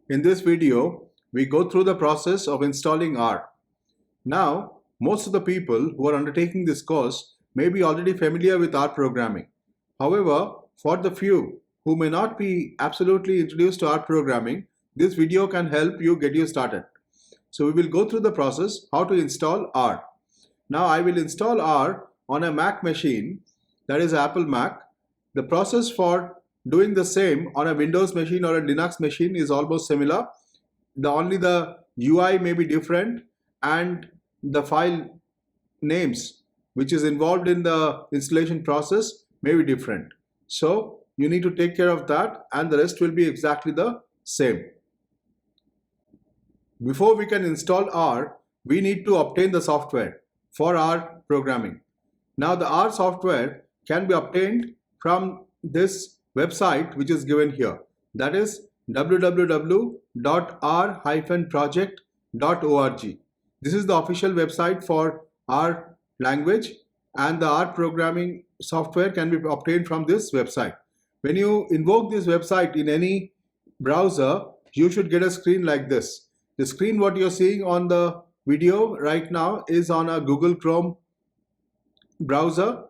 In this video, we go through the process of installing R. Now, most of the people who are undertaking this course may be already familiar with R programming. However, for the few who may not be absolutely introduced to R programming, this video can help you get you started. So we will go through the process how to install R. Now I will install R on a Mac machine, that is Apple Mac. The process for doing the same on a Windows machine or a Linux machine is almost similar. Only the UI may be different and the file names which is involved in the installation process may be different. So you need to take care of that, and the rest will be exactly the same. Before we can install R, we need to obtain the software for R programming. Now the R software can be obtained from this website which is given here, that is www.r-project.org. This is the official website for R language, and the R programming software can be obtained from this website. When you invoke this website in any browser, you should get a screen like this. The screen what you're seeing on the video right now is on a Google Chrome browser.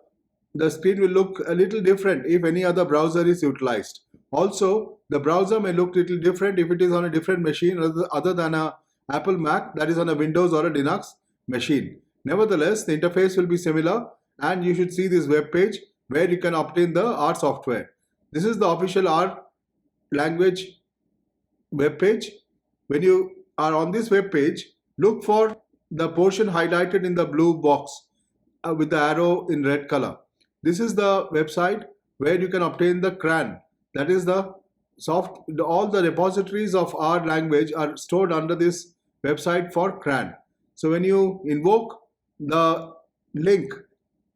The screen will look a little different if any other browser is utilized. Also, the browser may look a little different if it is on a different machine other than a Apple Mac, that is on a Windows or a Linux machine. Nevertheless, the interface will be similar, and you should see this web page where you can obtain the R software. This is the official R language web page. When you are on this web page, look for the portion highlighted in the blue box with the arrow in red color. This is the website where you can obtain the CRAN. That is all the repositories of R language are stored under this website for CRAN. So when you invoke the link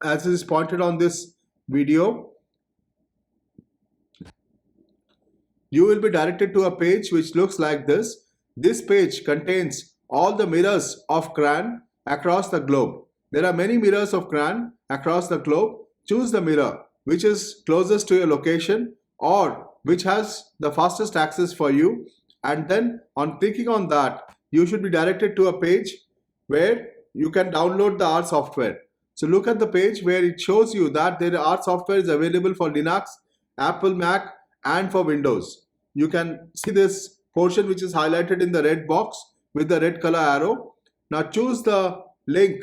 as is pointed on this video, you will be directed to a page which looks like this. This page contains all the mirrors of CRAN across the globe. There are many mirrors of CRAN across the globe. Choose the mirror which is closest to your location or which has the fastest access for you, and then on clicking on that, you should be directed to a page where you can download the R software. So look at the page where it shows you that the R software is available for Linux, Apple Mac, and for Windows. You can see this portion which is highlighted in the red box with the red color arrow. Now choose the link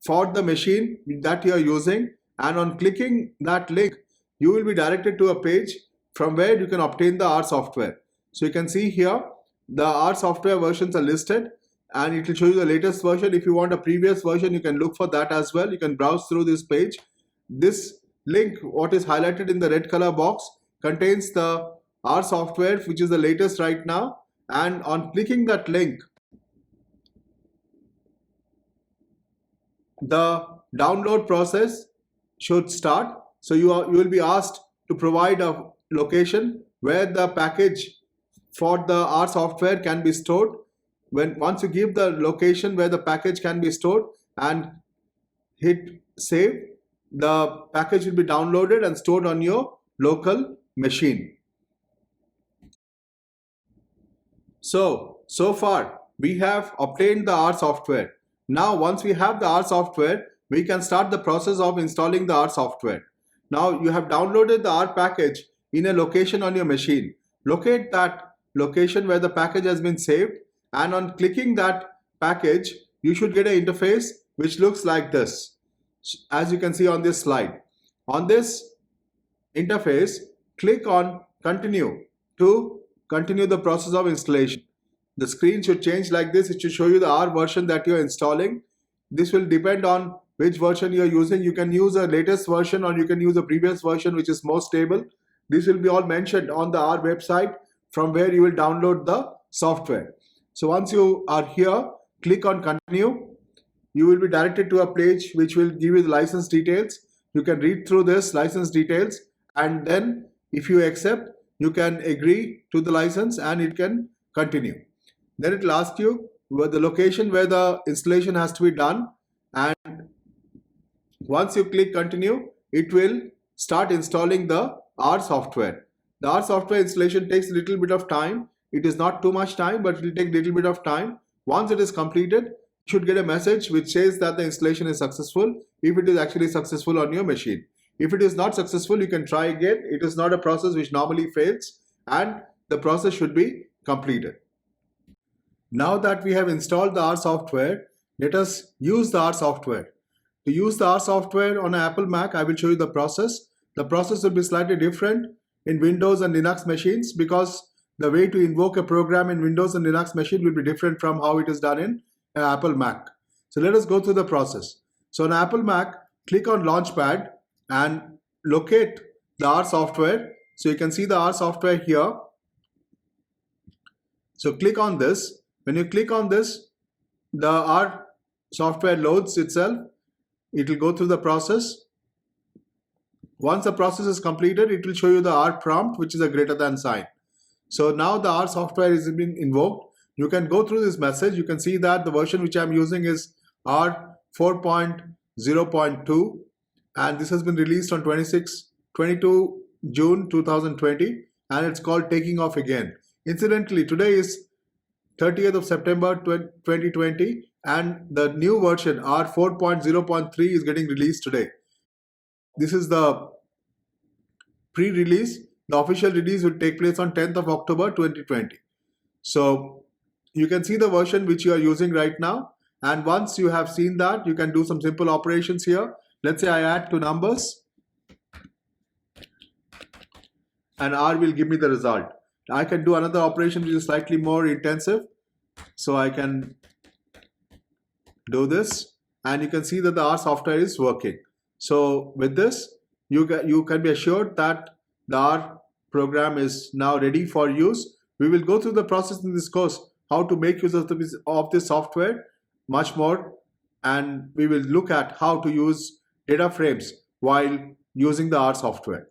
for the machine that you are using, and on clicking that link, you will be directed to a page from where you can obtain the R software. So you can see here the R software versions are listed, and it will show you the latest version. If you want a previous version, you can look for that as well. You can browse through this page. This link, what is highlighted in the red color box, contains the R software which is the latest right now, and on clicking that link, the download process should start. So you will be asked to provide a location where the package for the R software can be stored. Once you give the location where the package can be stored and hit save, the package will be downloaded and stored on your local machine. So far we have obtained the R software. Now once we have the R software, we can start the process of installing the R software. Now you have downloaded the R package in a location on your machine. Locate that location where the package has been saved, and on clicking that package, you should get an interface which looks like this, as you can see on this slide. On this interface, click on continue to continue the process of installation. The screen should change like this. It should show you the R version that you are installing. This will depend on which version you are using. You can use a latest version or you can use a previous version which is more stable. This will be all mentioned on the R website from where you will download the software. So once you are here, click on continue. You will be directed to a page which will give you the license details. You can read through this license details, and then if you accept, you can agree to the license and it can continue. Then it will ask you the location where the installation has to be done, and once you click continue, it will start installing the R software. The R software installation takes a little bit of time. It is not too much time, but it will take a little bit of time. Once it is completed, you should get a message which says that the installation is successful, if it is actually successful on your machine. If it is not successful, you can try again. It is not a process which normally fails, and the process should be completed. Now that we have installed the R software, let us use the R software. To use the R software on an Apple Mac, I will show you the process. The process will be slightly different in Windows and Linux machines because the way to invoke a program in Windows and Linux machine will be different from how it is done in an Apple Mac. So let us go through the process. So on Apple Mac, click on Launchpad and locate the R software. So you can see the R software here. So click on this. When you click on this, the R software loads itself. It will go through the process. Once the process is completed, it will show you the R prompt, which is a greater than sign. So now the R software is being invoked. You can go through this message. You can see that the version which I'm using is R 4.0.2, and this has been released on 22 June 2020, and it's called Taking Off Again. Incidentally, today is 30th of September 2020, and the new version R 4.0.3 is getting released today. This is the pre-release. The official release will take place on 10th of October 2020. So you can see the version which you are using right now, and once you have seen that, you can do some simple operations here. Let's say I add two numbers and R will give me the result. I can do another operation which is slightly more intensive. So I can do this, and you can see that the R software is working. So with this, you can be assured that the R program is now ready for use. We will go through the process in this course, how to make use of this software much more, and we will look at how to use data frames while using the R software.